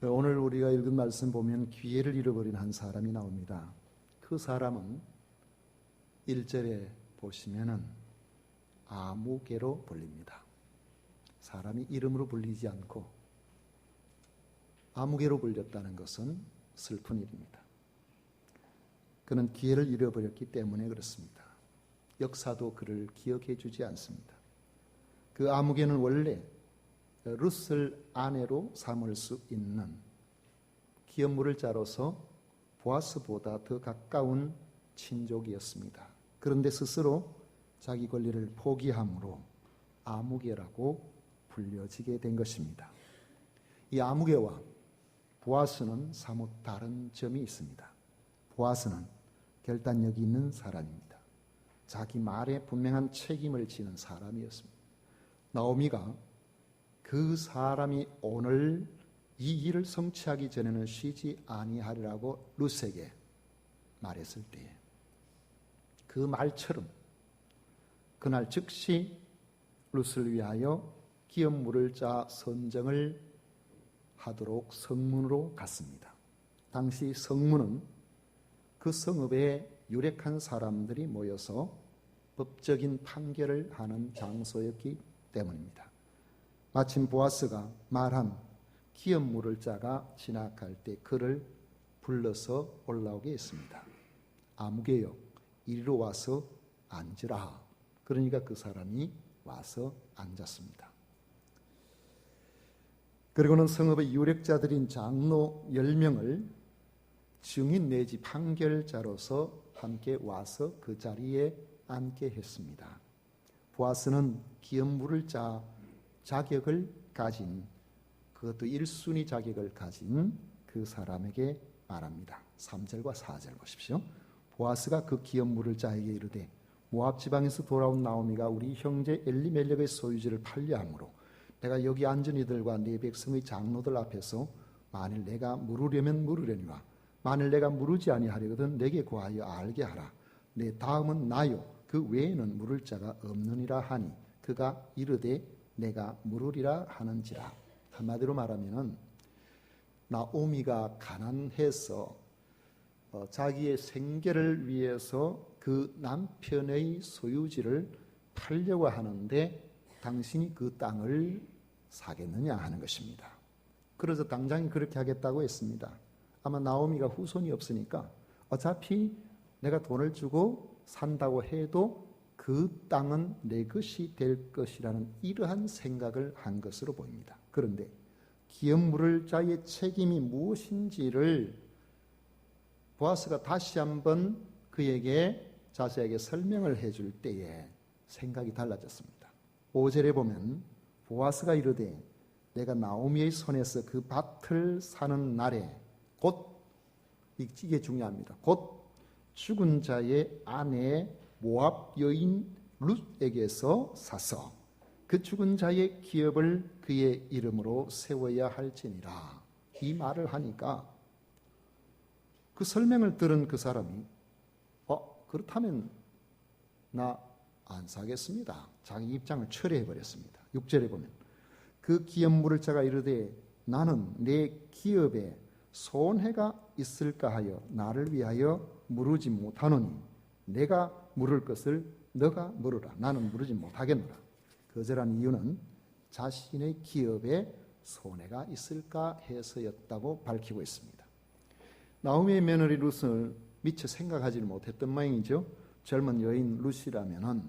오늘 우리가 읽은 말씀 보면 기회를 잃어버린 한 사람이 나옵니다. 그 사람은 1절에 보시면은 아무개로 불립니다. 사람이 이름으로 불리지 않고 아무개로 불렸다는 것은 슬픈 일입니다. 그는 기회를 잃어버렸기 때문에 그렇습니다. 역사도 그를 기억해 주지 않습니다. 그 아무개는 원래 룻을 아내로 삼을 수 있는 기업 물을 자로서 보아스보다 더 가까운 친족이었습니다. 그런데 스스로 자기 권리를 포기함으로 아무개라고 불려지게 된 것입니다. 이 아무개와 보아스는 사뭇 다른 점이 있습니다. 보아스는 결단력이 있는 사람입니다. 자기 말에 분명한 책임을 지는 사람이었습니다. 나오미가 그 사람이 오늘 이 일을 성취하기 전에는 쉬지 아니하리라고 룻에게 말했을 때에 그 말처럼 그날 즉시 룻을 위하여 기업 물을 자 선정을 하도록 성문으로 갔습니다. 당시 성문은 그 성읍에 유력한 사람들이 모여서 법적인 판결을 하는 장소였기 때문입니다. 마침 보아스가 말한 기업 물을 자가 지나갈 때 그를 불러서 올라오게 했습니다. 아무개여, 이리로 와서 앉으라. 그러니까 그 사람이 와서 앉았습니다. 그리고는 성읍의 유력자들인 장로 10명을 증인 내지 판결자로서 함께 와서 그 자리에 앉게 했습니다. 보아스는 기업 물을 자 자격을 가진, 그것도 1순위 자격을 가진 그 사람에게 말합니다. 3절과 4절 보십시오. 보아스가 그 기업 물을 자에게 이르되 모압 지방에서 돌아온 나오미가 우리 형제 엘리멜렉의 소유지를 팔려함으로 내가 여기 앉은 이들과 네 백성의 장로들 앞에서 만일 내가 물으려면 물으려니와 만일 내가 물으지 아니하려거든 내게 구하여 알게 하라. 내 다음은 나요 그 외에는 물을 자가 없느니라 하니 그가 이르되 내가 물으리라 하는지라. 한마디로 말하면은 나오미가 가난해서 자기의 생계를 위해서 그 남편의 소유지를 팔려고 하는데 당신이 그 땅을 사겠느냐 하는 것입니다. 그래서 당장 그렇게 하겠다고 했습니다. 아마 나오미가 후손이 없으니까 어차피 내가 돈을 주고 산다고 해도 그 땅은 내 것이 될 것이라는 이러한 생각을 한 것으로 보입니다. 그런데 기업 물을 자의 책임이 무엇인지를 보아스가 다시 한번 그에게 자세하게 설명을 해줄 때에 생각이 달라졌습니다. 5절에 보면 보아스가 이르되 내가 나오미의 손에서 그 밭을 사는 날에 곧 이게 중요합니다. 곧 죽은 자의 아내 모압 여인 룻에게서 사서 그 죽은 자의 기업을 그의 이름으로 세워야 할지니라. 이 말을 하니까 그 설명을 들은 그 사람이 그렇다면 나 안 사겠습니다. 자기 입장을 철회해버렸습니다. 6절에 보면 그 기업 물을 자가 이르되 나는 내 기업에 손해가 있을까 하여 나를 위하여 물으지 못하노니 내가 물을 것을 너가 물으라. 나는 물으지 못하겠노라. 거절한 이유는 자신의 기업에 손해가 있을까 해서였다고 밝히고 있습니다. 나오미의 며느리 룻을 미처 생각하지를 못했던 모양이죠. 젊은 여인 룻이라면은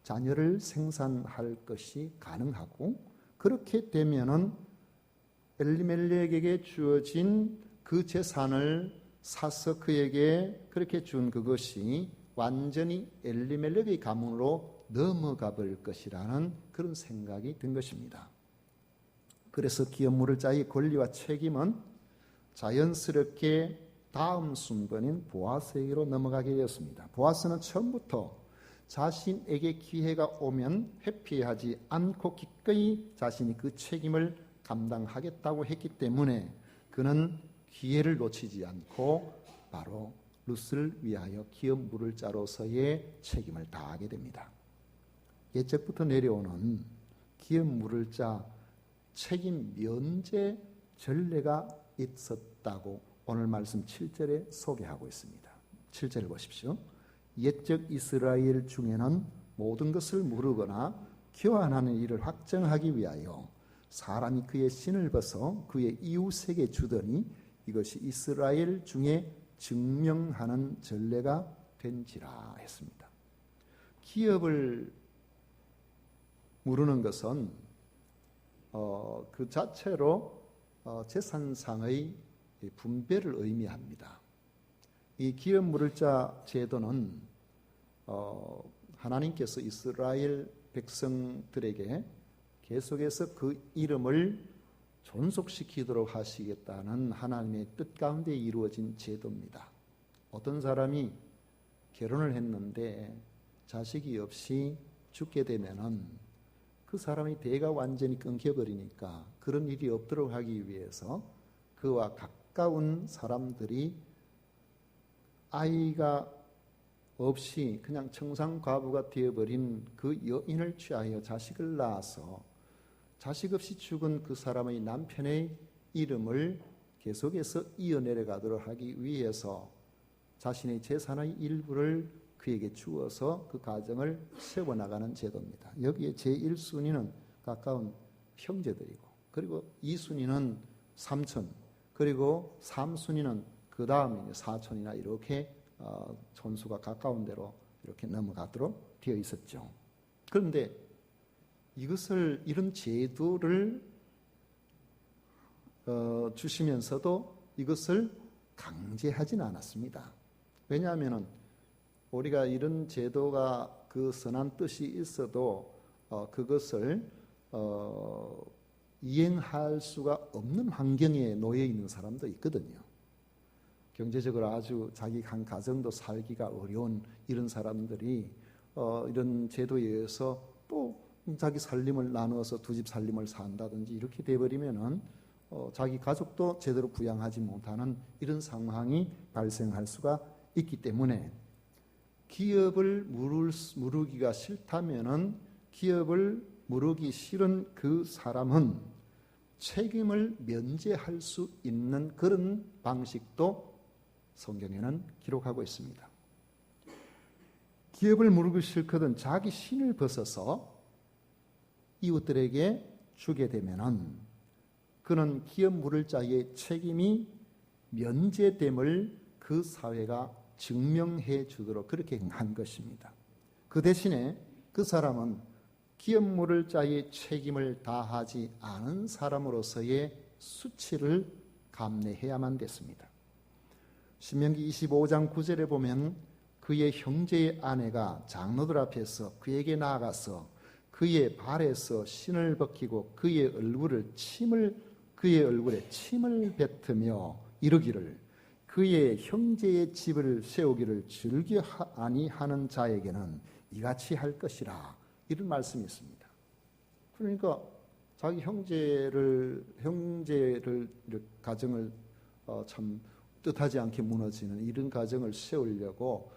자녀를 생산할 것이 가능하고 그렇게 되면은 엘리멜렉에게 주어진 그 재산을 사서 그에게 그렇게 준 그것이 완전히 엘리멜렉의 가문으로 넘어가 볼 것이라는 그런 생각이 든 것입니다. 그래서 기업 물을 자의 권리와 책임은 자연스럽게 다음 순번인 보아스에게로 넘어가게 되었습니다. 보아스는 처음부터 자신에게 기회가 오면 회피하지 않고 기꺼이 자신이 그 책임을 감당하겠다고 했기 때문에 그는 기회를 놓치지 않고 바로 룻을 위하여 기업 물을 자로서의 책임을 다하게 됩니다. 예적부터 내려오는 기업 물을 자 책임 면제 전례가 있었다고 오늘 말씀 7절에 소개하고 있습니다. 7절 보십시오. 옛적 이스라엘 중에는 모든 것을 무르거나 교환하는 일을 확정하기 위하여 사람이 그의 신을 벗어 그의 이웃에게 주더니 이것이 이스라엘 중에 증명하는 전례가 된지라 했습니다. 기업을 무르는 것은 그 자체로 재산상의 분배를 의미합니다. 이 기업 물을 자 제도는 하나님께서 이스라엘 백성들에게 계속해서 그 이름을 존속시키도록 하시겠다는 하나님의 뜻 가운데 이루어진 제도입니다. 어떤 사람이 결혼을 했는데 자식이 없이 죽게 되면은 그 사람의 대가 완전히 끊겨버리니까 그런 일이 없도록 하기 위해서 그와 가까운 사람들이 아이가 없이 그냥 청산과부가 되어버린 그 여인을 취하여 자식을 낳아서 자식 없이 죽은 그 사람의 남편의 이름을 계속해서 이어내려가도록 하기 위해서 자신의 재산의 일부를 그에게 주어서 그 가정을 세워나가는 제도입니다. 여기에 제1순위는 가까운 형제들이고, 그리고 2순위는 삼촌, 그리고 3순위는 그 다음 사촌이나 이렇게 손수가 가까운 데로 이렇게 넘어가도록 되어 있었죠. 그런데 이런 제도를 주시면서도 이것을 강제하지는 않았습니다. 왜냐하면 우리가 이런 제도가 그 선한 뜻이 있어도 그것을 이행할 수가 없는 환경에 놓여 있는 사람도 있거든요. 경제적으로 아주 자기 한 가정도 살기가 어려운 이런 사람들이 이런 제도에 의해서 또 자기 살림을 나누어서 두 집 살림을 산다든지 이렇게 돼버리면은 자기 가족도 제대로 부양하지 못하는 이런 상황이 발생할 수가 있기 때문에 기업을 무르기가 싫다면은 기업을 무르기 싫은 그 사람은 책임을 면제할 수 있는 그런 방식도 성경에는 기록하고 있습니다. 기업을 무르기 싫거든 자기 신을 벗어서 이웃들에게 주게 되면은 그는 기업 물을 자의 책임이 면제됨을 그 사회가 증명해 주도록 그렇게 한 것입니다. 그 대신에 그 사람은 기업 물을 자의 책임을 다하지 않은 사람으로서의 수치를 감내해야만 됐습니다. 신명기 25장 9절에 보면 그의 형제의 아내가 장로들 앞에서 그에게 나아가서 그의 발에서 신을 벗기고 그의 얼굴에 침을 뱉으며 이르기를 그의 형제의 집을 세우기를 즐겨 아니하는 자에게는 이같이 할 것이라, 이런 말씀이 있습니다. 그러니까 자기 형제를 가정을 참 뜻하지 않게 무너지는 이런 가정을 세우려고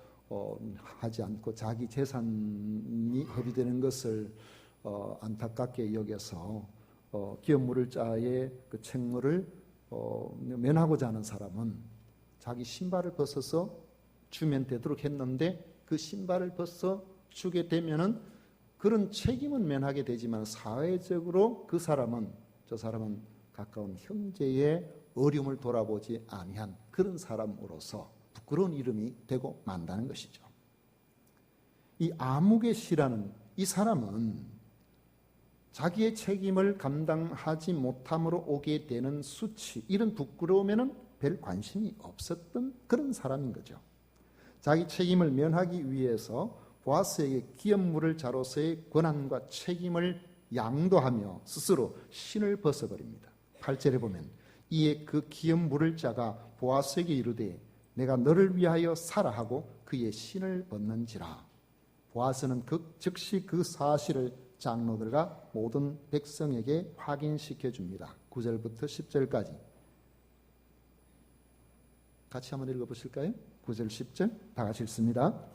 하지 않고 자기 재산이 허비되는 것을 안타깝게 여겨서 기업 물을 자의 그 책무를 면하고자 하는 사람은 자기 신발을 벗어서 주면 되도록 했는데 그 신발을 벗어 주게 되면은 그런 책임은 면하게 되지만 사회적으로 저 사람은 가까운 형제의 어려움을 돌아보지 아니한 그런 사람으로서 부끄러운 이름이 되고 만다는 것이죠. 이 아무개 씨라는 이 사람은 자기의 책임을 감당하지 못함으로 오게 되는 수치, 이런 부끄러움에는 별 관심이 없었던 그런 사람인 거죠. 자기 책임을 면하기 위해서 보아스에게 기업 물을 자로서의 권한과 책임을 양도하며 스스로 신을 벗어버립니다. 8절에 보면 이에 그 기업 물을 자가 보아스에게 이르되 내가 너를 위하여 살아 하고 그의 신을 벗는지라. 보아스는 즉시 그 사실을 장로들과 모든 백성에게 확인시켜 줍니다. 9절부터 10절까지 같이 한번 읽어보실까요? 9절 10절 다 같이 읽습니다.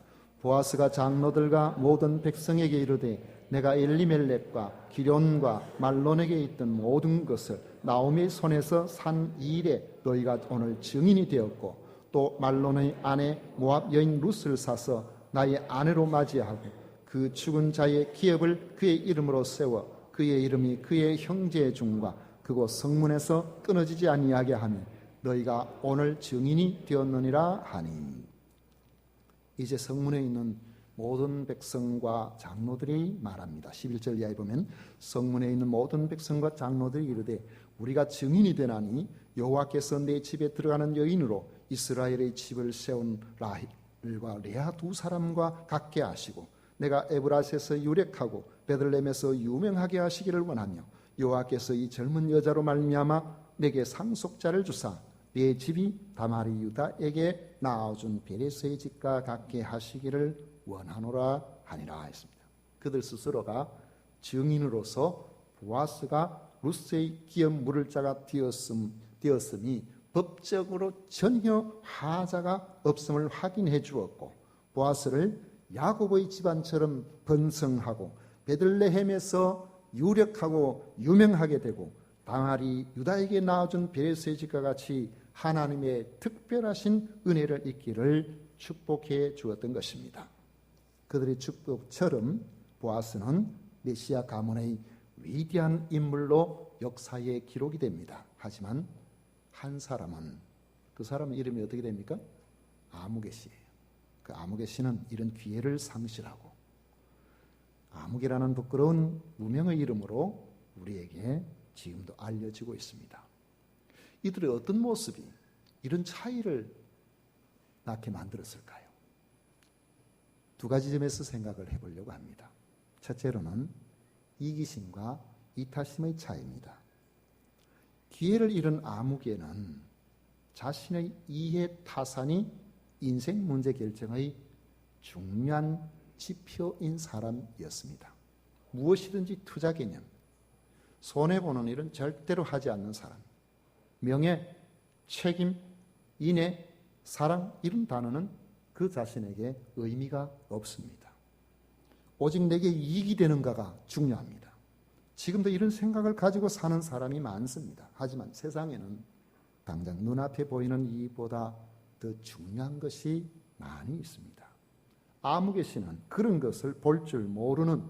보아스가 장로들과 모든 백성에게 이르되 내가 엘리멜렉과 기련과 말론에게 있던 모든 것을 나오미의 손에서 산 이 일에 너희가 오늘 증인이 되었고 또 말론의 아내 모압 여인 룻을 사서 나의 아내로 맞이하고 그 죽은 자의 기업을 그의 이름으로 세워 그의 이름이 그의 형제의 중과 그곳 성문에서 끊어지지 아니하게 하며 너희가 오늘 증인이 되었느니라 하니. 이제 성문에 있는 모든 백성과 장로들이 말합니다. 11절 이하에 보면 성문에 있는 모든 백성과 장로들이 이르되 우리가 증인이 되나니 여호와께서 내 집에 들어가는 여인으로 이스라엘의 집을 세운 라헬과 레아 두 사람과 같게 하시고 내가 에브라스에서 유력하고 베들레헴에서 유명하게 하시기를 원하며 여호와께서 이 젊은 여자로 말미암아 내게 상속자를 주사 내 집이 다말이 유다에게 낳아준 베레스의 집과 같게 하시기를 원하노라 하니라 했습니다. 그들 스스로가 증인으로서 보아스가 룻의 기업 물을 자가 되었음이 법적으로 전혀 하자가 없음을 확인해 주었고 보아스를 야곱의 집안처럼 번성하고 베들레헴에서 유력하고 유명하게 되고 다말이 유다에게 낳아준 베레스의 집과 같이 하나님의 특별하신 은혜를 잊기를 축복해 주었던 것입니다. 그들의 축복처럼 보아스는 메시아 가문의 위대한 인물로 역사에 기록이 됩니다. 하지만 한 사람은, 그 사람의 이름이 어떻게 됩니까? 아무개 씨예요. 그 아무개 씨는 이런 기회를 상실하고 아무개라는 부끄러운 무명의 이름으로 우리에게 지금도 알려지고 있습니다. 이들의 어떤 모습이 이런 차이를 낳게 만들었을까요? 두 가지 점에서 생각을 해보려고 합니다. 첫째로는 이기심과 이타심의 차이입니다. 기회를 잃은 아무개는 자신의 이해 타산이 인생 문제 결정의 중요한 지표인 사람이었습니다. 무엇이든지 투자 개념, 손해보는 일은 절대로 하지 않는 사람, 명예, 책임, 인애, 사랑 이런 단어는 그 자신에게 의미가 없습니다. 오직 내게 이익이 되는가가 중요합니다. 지금도 이런 생각을 가지고 사는 사람이 많습니다. 하지만 세상에는 당장 눈앞에 보이는 이익보다 더 중요한 것이 많이 있습니다. 아무개 씨는 그런 것을 볼 줄 모르는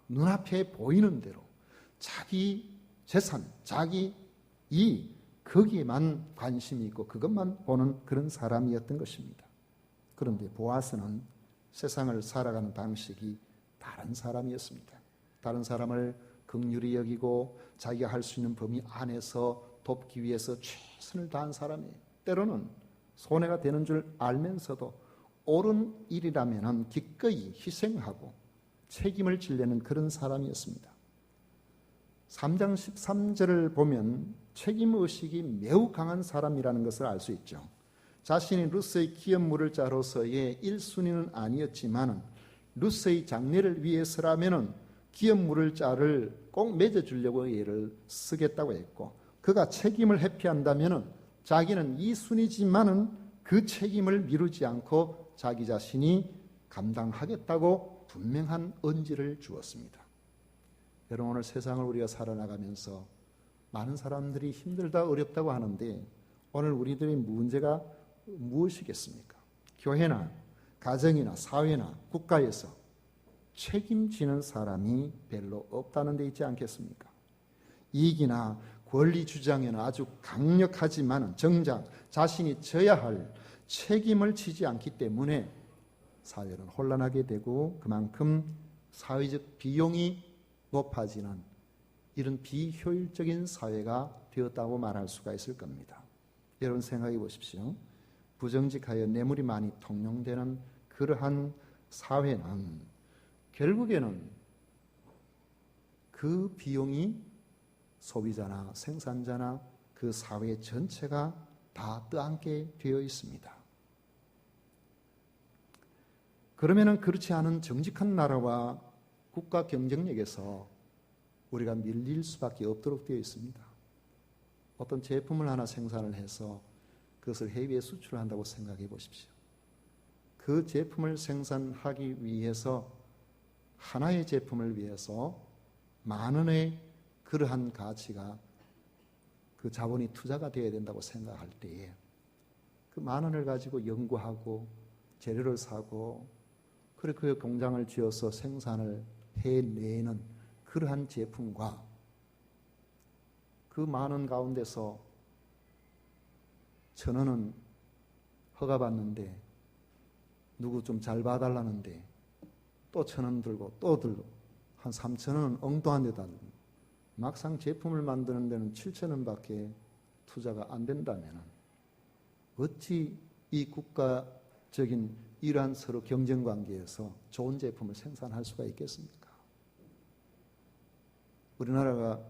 눈앞에 보이는 대로 자기 재산, 자기 이익 거기에만 관심이 있고 그것만 보는 그런 사람이었던 것입니다. 그런데 보아스는 세상을 살아가는 방식이 다른 사람이었습니다. 다른 사람을 긍휼히 여기고 자기가 할 수 있는 범위 안에서 돕기 위해서 최선을 다한 사람이에요. 때로는 손해가 되는 줄 알면서도 옳은 일이라면 기꺼이 희생하고 책임을 지려는 그런 사람이었습니다. 3장 13절을 보면 책임의식이 매우 강한 사람이라는 것을 알 수 있죠. 자신이 룻의 기업 물을 자로서의 1순위는 아니었지만 룻의 장례를 위해서라면 기업 물을 자를 꼭 맺어주려고 애를 쓰겠다고 했고 그가 책임을 회피한다면 자기는 2순위지만은 그 책임을 미루지 않고 자기 자신이 감당하겠다고 분명한 언지를 주었습니다. 여러분 오늘 세상을 우리가 살아나가면서 많은 사람들이 힘들다 어렵다고 하는데 오늘 우리들의 문제가 무엇이겠습니까? 교회나 가정이나 사회나 국가에서 책임지는 사람이 별로 없다는 데 있지 않겠습니까? 이익이나 권리 주장에는 아주 강력하지만 정작 자신이 져야 할 책임을 지지 않기 때문에 사회는 혼란하게 되고 그만큼 사회적 비용이 높아지는 이런 비효율적인 사회가 되었다고 말할 수가 있을 겁니다. 여러분 생각해 보십시오. 부정직하여 뇌물이 많이 통용되는 그러한 사회는 결국에는 그 비용이 소비자나 생산자나 그 사회 전체가 다 떠안게 되어 있습니다. 그러면은 그렇지 않은 정직한 나라와 국가 경쟁력에서 우리가 밀릴 수밖에 없도록 되어 있습니다. 어떤 제품을 하나 생산을 해서 그것을 해외에 수출한다고 생각해 보십시오. 그 제품을 생산하기 위해서 하나의 제품을 위해서 만 원의 그러한 가치가 그 자본이 투자가 되어야 된다고 생각할 때에 그 10,000원을 가지고 연구하고 재료를 사고 그리고 그 공장을 지어서 생산을 해내는 그러한 제품과 그 10,000원 가운데서 1,000원은 허가받는데 누구 좀 잘 봐달라는데 또 1,000원 들고 또 들고 한 3,000원은 엉뚱한 데다 들고 막상 제품을 만드는 데는 7,000원밖에 투자가 안 된다면 어찌 이 국가적인 이러한 서로 경쟁관계에서 좋은 제품을 생산할 수가 있겠습니까? 우리나라가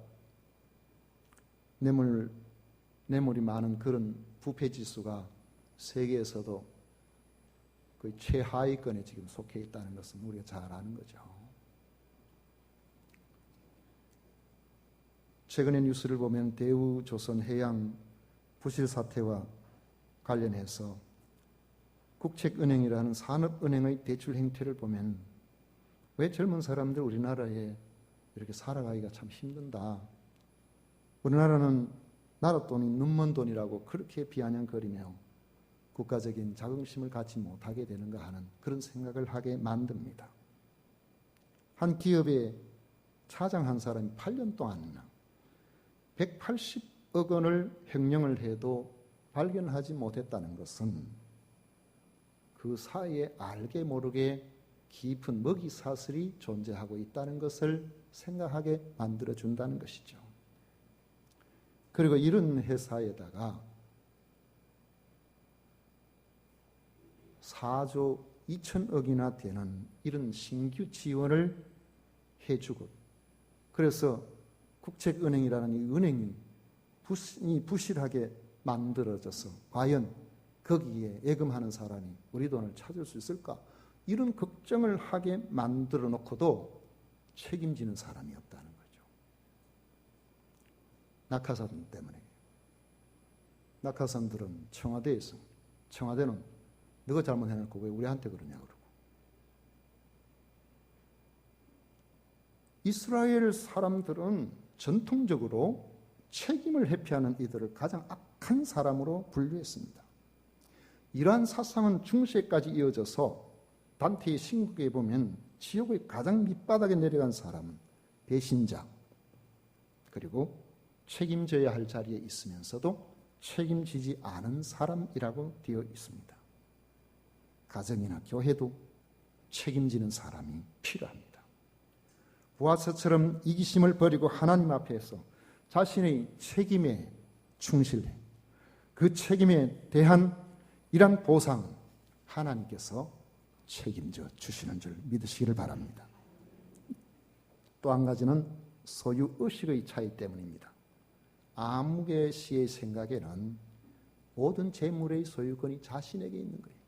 뇌물이 많은 그런 부패지수가 세계에서도 거의 최하위권에 지금 속해 있다는 것은 우리가 잘 아는 거죠. 최근의 뉴스를 보면 대우조선해양 부실 사태와 관련해서 국책은행이라는 산업은행의 대출 행태를 보면 왜 젊은 사람들 우리나라에 이렇게 살아가기가 참 힘든다. 우리나라는 나라 돈이 눈먼 돈이라고 그렇게 비아냥거리며 국가적인 자긍심을 갖지 못하게 되는가 하는 그런 생각을 하게 만듭니다. 한 기업의 차장 한 사람이 8년 동안 180억 원을 횡령을 해도 발견하지 못했다는 것은 그 사이에 알게 모르게 깊은 먹이 사슬이 존재하고 있다는 것을 생각하게 만들어준다는 것이죠. 그리고 이런 회사에다가 4조 2천억이나 되는 이런 신규 지원을 해주고 그래서 국책은행이라는 이 은행이 부실하게 만들어져서 과연 거기에 예금하는 사람이 우리 돈을 찾을 수 있을까? 이런 걱정을 하게 만들어 놓고도 책임지는 사람이 없다는 거죠. 낙하산 때문에. 낙하산들은 청와대는 너가 잘못해놓고 왜 우리한테 그러냐 그러고. 이스라엘 사람들은 전통적으로 책임을 회피하는 이들을 가장 악한 사람으로 분류했습니다. 이러한 사상은 중세까지 이어져서 단테의 신국에 보면 지옥의 가장 밑바닥에 내려간 사람은 배신자 그리고 책임져야 할 자리에 있으면서도 책임지지 않은 사람이라고 되어 있습니다. 가정이나 교회도 책임지는 사람이 필요합니다. 보아스처럼 이기심을 버리고 하나님 앞에서 자신의 책임에 충실해 그 책임에 대한 이런 보상은 하나님께서 책임져 주시는 줄 믿으시기를 바랍니다. 또 한 가지는 소유의식의 차이 때문입니다. 아무개 씨의 생각에는 모든 재물의 소유권이 자신에게 있는 거예요.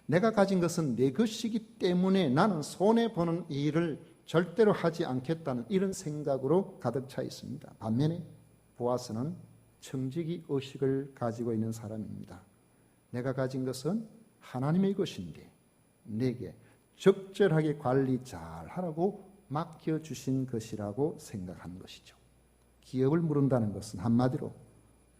내가 가진 것은 내 것이기 때문에 나는 손해보는 일을 절대로 하지 않겠다는 이런 생각으로 가득 차 있습니다. 반면에 보아스는 청지기 의식을 가지고 있는 사람입니다. 내가 가진 것은 하나님의 것인데 내게 적절하게 관리 잘 하라고 맡겨주신 것이라고 생각하는 것이죠. 기업을 물은다는 것은 한마디로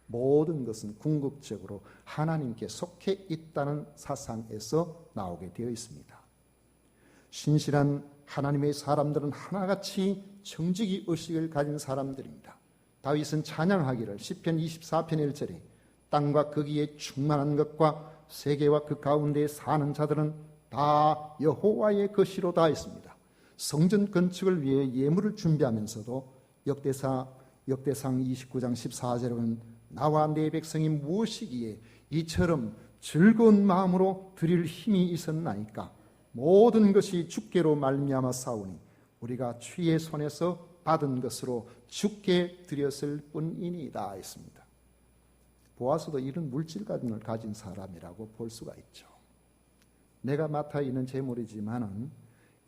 모든 것은 궁극적으로 하나님께 속해 있다는 사상에서 나오게 되어 있습니다. 신실한 하나님의 사람들은 하나같이 청지기 의식을 가진 사람들입니다. 다윗은 찬양하기를 시편 24편 1절에 땅과 거기에 충만한 것과 세계와 그 가운데 사는 자들은 다 여호와의 것이로다 했습니다. 성전 건축을 위해 예물을 준비하면서도 역대상 29장 14절에 보면 나와 내 백성이 무엇이기에 이처럼 즐거운 마음으로 드릴 힘이 있었나이까 모든 것이 주께로 말미암아 싸우니 우리가 주의 손에서 받은 것으로 주께 드렸을 뿐이니이다 했습니다. 보아스도 이런 물질감을 가진 사람이라고 볼 수가 있죠. 내가 맡아 있는 재물이지만은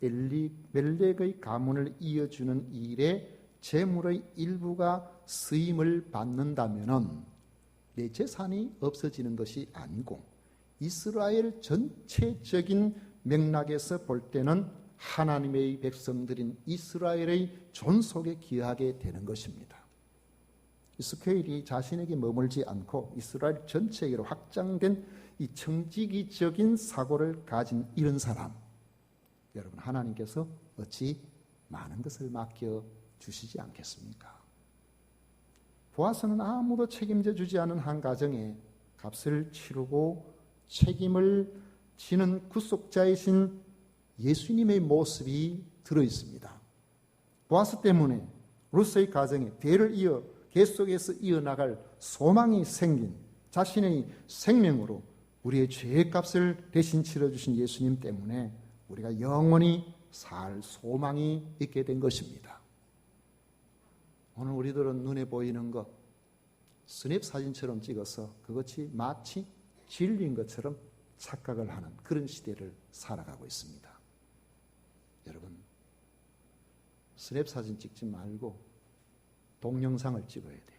엘리멜렉의 가문을 이어주는 일에 재물의 일부가 쓰임을 받는다면은 내 재산이 없어지는 것이 아니고 이스라엘 전체적인 맥락에서 볼 때는 하나님의 백성들인 이스라엘의 존속에 기여하게 되는 것입니다. 이 스케일이 자신에게 머물지 않고 이스라엘 전체에게로 확장된 이 청지기적인 사고를 가진 이런 사람, 여러분 하나님께서 어찌 많은 것을 맡겨주시지 않겠습니까? 보아스는 아무도 책임져 주지 않은 한 가정에 값을 치르고 책임을 지는 구속자이신 예수님의 모습이 들어있습니다. 보아스 때문에 루스의 가정에 대를 이어 계속해서 이어나갈 소망이 생긴 자신의 생명으로 우리의 죄의 값을 대신 치러주신 예수님 때문에 우리가 영원히 살 소망이 있게 된 것입니다. 오늘 우리들은 눈에 보이는 것 스냅 사진처럼 찍어서 그것이 마치 진리인 것처럼 착각을 하는 그런 시대를 살아가고 있습니다. 여러분, 스냅 사진 찍지 말고 동영상을 찍어야 돼요.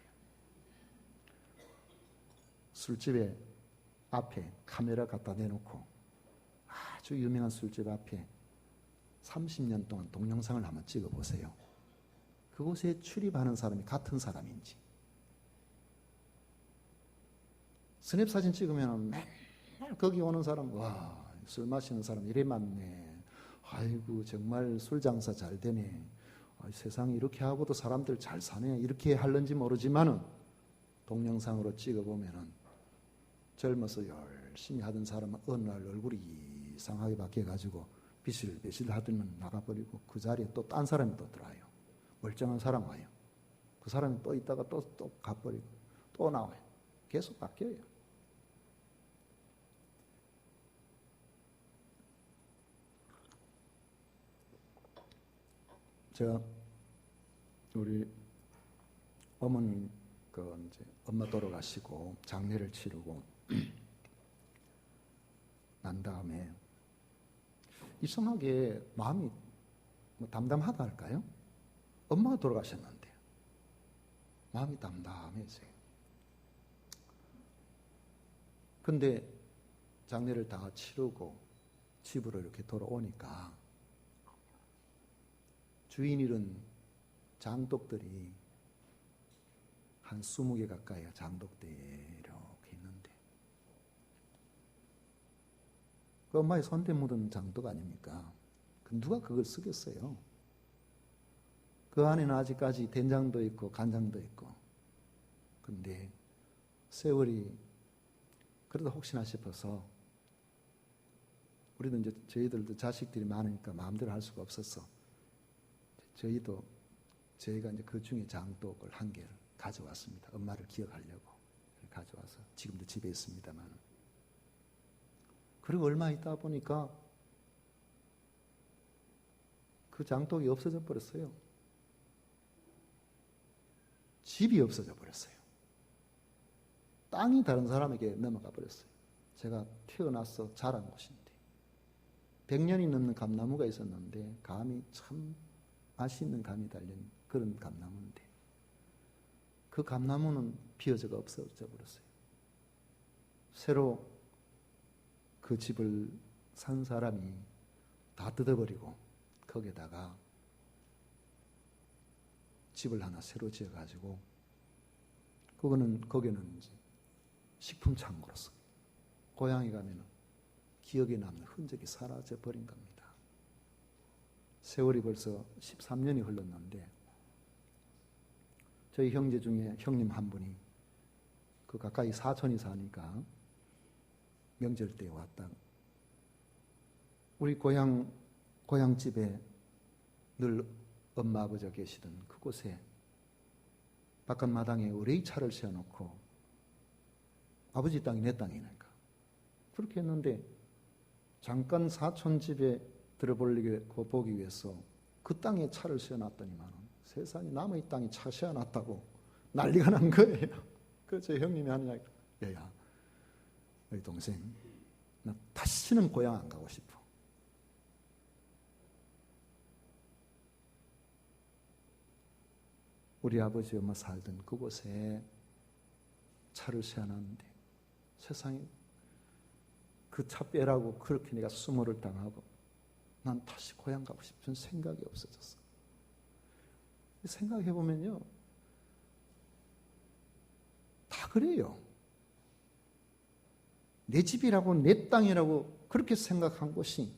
술집에 앞에 카메라 갖다 대놓고 아주 유명한 술집 앞에 30년 동안 동영상을 한번 찍어보세요. 그곳에 출입하는 사람이 같은 사람인지. 스냅 사진 찍으면 맨날 거기 오는 사람, 와, 술 마시는 사람 이래 많네. 아이고, 정말 술 장사 잘 되네. 세상에 이렇게 하고도 사람들 잘 사네. 이렇게 할는지 모르지만은 동영상으로 찍어보면은 젊어서 열심히 하던 사람은 어느 날 얼굴이 이상하게 바뀌어가지고 비실비실 하더니 나가버리고 그 자리에 또 딴 사람이 또 들어와요. 멀쩡한 사람 와요. 그 사람이 또 있다가 또 가버리고 또 나와요. 계속 바뀌어요. 제가 우리 어머니 이제 엄마 돌아가시고 장례를 치르고 난 다음에 이상하게 마음이 담담하다 할까요? 엄마가 돌아가셨는데 마음이 담담해져요. 근데 장례를 다 치르고 집으로 이렇게 돌아오니까 주인 잃은 장독들이 한 20개 가까이 장독대에 이렇게 있는데 그 엄마의 손때 묻은 장독 아닙니까? 누가 그걸 쓰겠어요? 그 안에는 아직까지 된장도 있고 간장도 있고 근데 세월이 그래도 혹시나 싶어서 우리도 이제 저희들도 자식들이 많으니까 마음대로 할 수가 없었어. 저희가 이제 그 중에 장독을 한 개를 가져왔습니다. 엄마를 기억하려고 가져와서 지금도 집에 있습니다만. 그리고 얼마 있다 보니까 그 장독이 없어져 버렸어요. 집이 없어져 버렸어요. 땅이 다른 사람에게 넘어가 버렸어요. 제가 태어나서 자란 곳인데 100년이 넘는 감나무가 있었는데 감이 참 맛있는 감이 달린 그런 감나무인데 그 감나무는 비어져가 없어져 버렸어요. 새로 그 집을 산 사람이 다 뜯어버리고 거기에다가 집을 하나 새로 지어가지고 거기는 이제 식품 창고로서 고향에 가면은 기억에 남는 흔적이 사라져 버린 겁니다. 세월이 벌써 13년이 흘렀는데 저희 형제 중에 형님 한 분이 그 가까이 사촌이 사니까 명절 때 왔다. 우리 고향집에 늘 엄마 아버지가 계시던 그곳에 바깥 마당에 의뢰의 차를 세워놓고 아버지 땅이 내 땅이니까 그렇게 했는데 잠깐 사촌 집에 들어보기 위해서 그 땅에 차를 세워놨더니만 세상에 남의 땅에 차 세워놨다고 난리가 난 거예요. 그래서 형님이 하는 이야기, 야야, 너희 동생, 나 다시는 고향 안 가고 싶어. 우리 아버지 엄마 살던 그곳에 차를 세워놨는데 세상에 그 차 빼라고 그렇게 내가 수모를 당하고 난 다시 고향 가고 싶은 생각이 없어졌어. 생각해보면요, 그래요. 내 집이라고 내 땅이라고 그렇게 생각한 곳이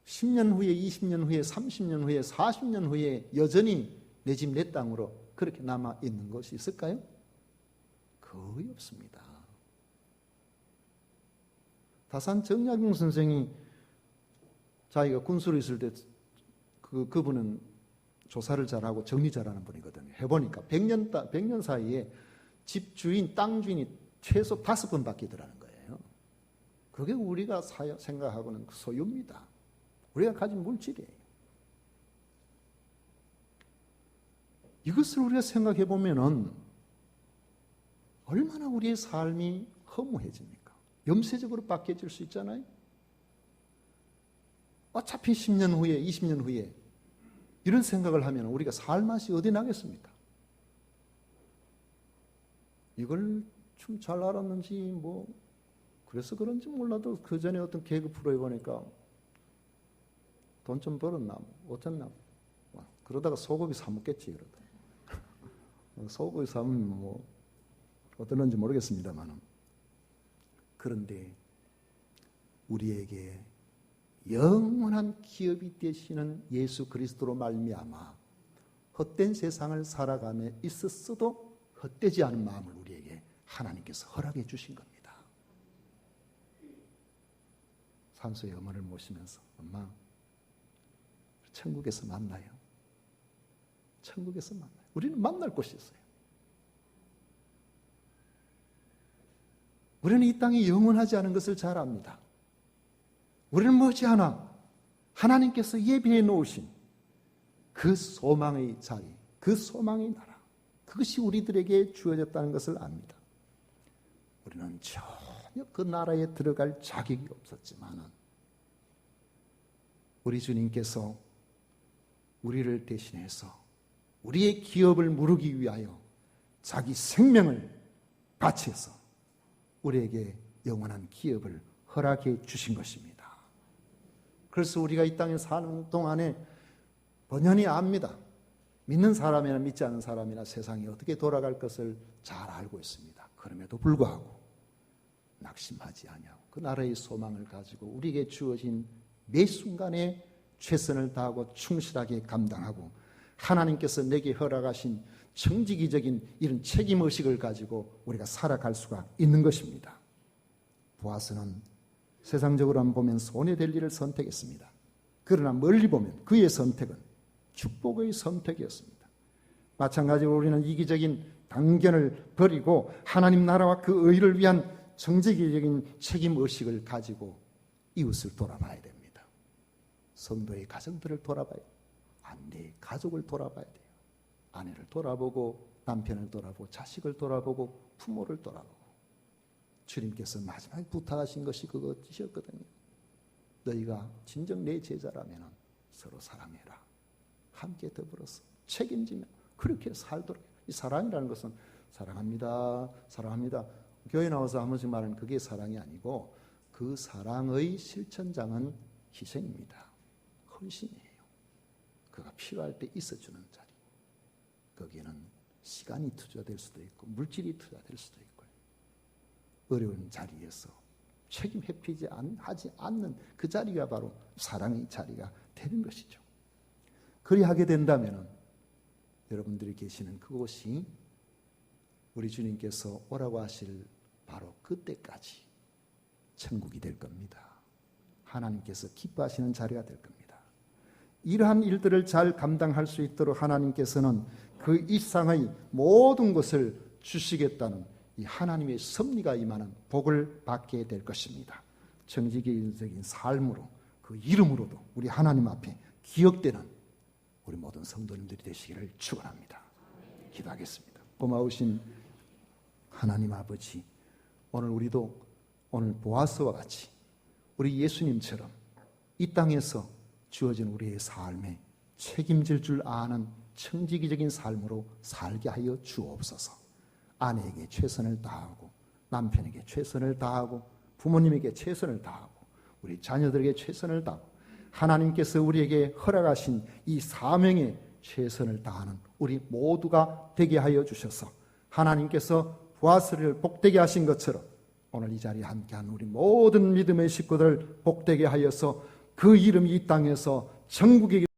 10년 후에 20년 후에 30년 후에 40년 후에 여전히 내 집 내 땅으로 그렇게 남아있는 것이 있을까요? 거의 없습니다. 다산 정약용 선생이 자기가 군수로 있을 때 그분은 조사를 잘하고 정리 잘하는 분이거든요. 해보니까 100년 사이에 집 주인, 땅 주인이 최소 5번 바뀌더라는 거예요. 그게 우리가 생각하고는 소유입니다. 우리가 가진 물질이에요. 이것을 우리가 생각해 보면은 얼마나 우리의 삶이 허무해집니까? 염세적으로 바뀌어질 수 있잖아요. 어차피 10년 후에 20년 후에 이런 생각을 하면 우리가 살 맛이 어디 나겠습니까? 이걸 좀 잘 알았는지 뭐 그래서 그런지 몰라도 그 전에 어떤 개그 프로에 보니까 돈 좀 벌었나 어쨌나 그러다가 소고기 사 먹겠지 그러다. 소고기 사면 뭐 어떠는지 모르겠습니다만 그런데 우리에게 영원한 기업이 되시는 예수 그리스도로 말미암아 헛된 세상을 살아감에 있었어도 헛되지 않은 마음을 우리에게 하나님께서 허락해 주신 겁니다. 산소의 어머니를 모시면서 엄마 천국에서 만나요. 천국에서 만나요. 우리는 만날 곳이 있어요. 우리는 이 땅이 영원하지 않은 것을 잘 압니다. 우리는 머지않아 하나님께서 예비해 놓으신 그 소망의 자리, 그 소망의 나라, 그것이 우리들에게 주어졌다는 것을 압니다. 우리는 전혀 그 나라에 들어갈 자격이 없었지만 우리 주님께서 우리를 대신해서 우리의 기업을 무르기 위하여 자기 생명을 바쳐서 우리에게 영원한 기업을 허락해 주신 것입니다. 그래서 우리가 이 땅에 사는 동안에 번연히 압니다. 믿는 사람이나 믿지 않는 사람이나 세상이 어떻게 돌아갈 것을 잘 알고 있습니다. 그럼에도 불구하고 낙심하지 아니하고 그 나라의 소망을 가지고 우리에게 주어진 매 순간에 최선을 다하고 충실하게 감당하고 하나님께서 내게 허락하신 청지기적인 이런 책임의식을 가지고 우리가 살아갈 수가 있는 것입니다. 보아스는 세상적으로만 보면 손해될 일을 선택했습니다. 그러나 멀리 보면 그의 선택은 축복의 선택이었습니다. 마찬가지로 우리는 이기적인 당견을 버리고 하나님 나라와 그 의를 위한 정직적인 책임의식을 가지고 이웃을 돌아봐야 됩니다. 성도의 가정들을 돌아봐야 돼요. 아내의 가족을 돌아봐야 돼요. 아내를 돌아보고 남편을 돌아보고 자식을 돌아보고 부모를 돌아보고 주님께서 마지막에 부탁하신 것이 그것이었거든요. 너희가 진정 내 제자라면 서로 사랑해라. 함께 더불어서 책임지며 그렇게 살도록. 이 사랑이라는 것은 사랑합니다. 사랑합니다. 교회 나와서 한 번씩 말하는 그게 사랑이 아니고 그 사랑의 실천장은 희생입니다. 헌신이에요. 그가 필요할 때 있어주는 자리. 거기에는 시간이 투자될 수도 있고 물질이 투자될 수도 있고 어려운 자리에서 책임 회피하지 않는 그 자리가 바로 사랑의 자리가 되는 것이죠. 그리하게 된다면 여러분들이 계시는 그곳이 우리 주님께서 오라고 하실 바로 그때까지 천국이 될 겁니다. 하나님께서 기뻐하시는 자리가 될 겁니다. 이러한 일들을 잘 감당할 수 있도록 하나님께서는 그 일상의 모든 것을 주시겠다는 이 하나님의 섭리가 임하는 복을 받게 될 것입니다. 정직적인 삶으로 그 이름으로도 우리 하나님 앞에 기억되는 우리 모든 성도님들이 되시기를 축원합니다. 기도하겠습니다. 고마우신 하나님 아버지, 오늘 우리도 오늘 보아스와 같이 우리 예수님처럼 이 땅에서 주어진 우리의 삶에 책임질 줄 아는 청지기적인 삶으로 살게 하여 주옵소서. 아내에게 최선을 다하고 남편에게 최선을 다하고 부모님에게 최선을 다하고 우리 자녀들에게 최선을 다하고 하나님께서 우리에게 허락하신 이 사명에 최선을 다하는 우리 모두가 되게 하여 주셔서 하나님께서 보아스를 복되게 하신 것처럼 오늘 이 자리에 함께한 우리 모든 믿음의 식구들 복되게 하여서 그 이름이 이 땅에서 천국에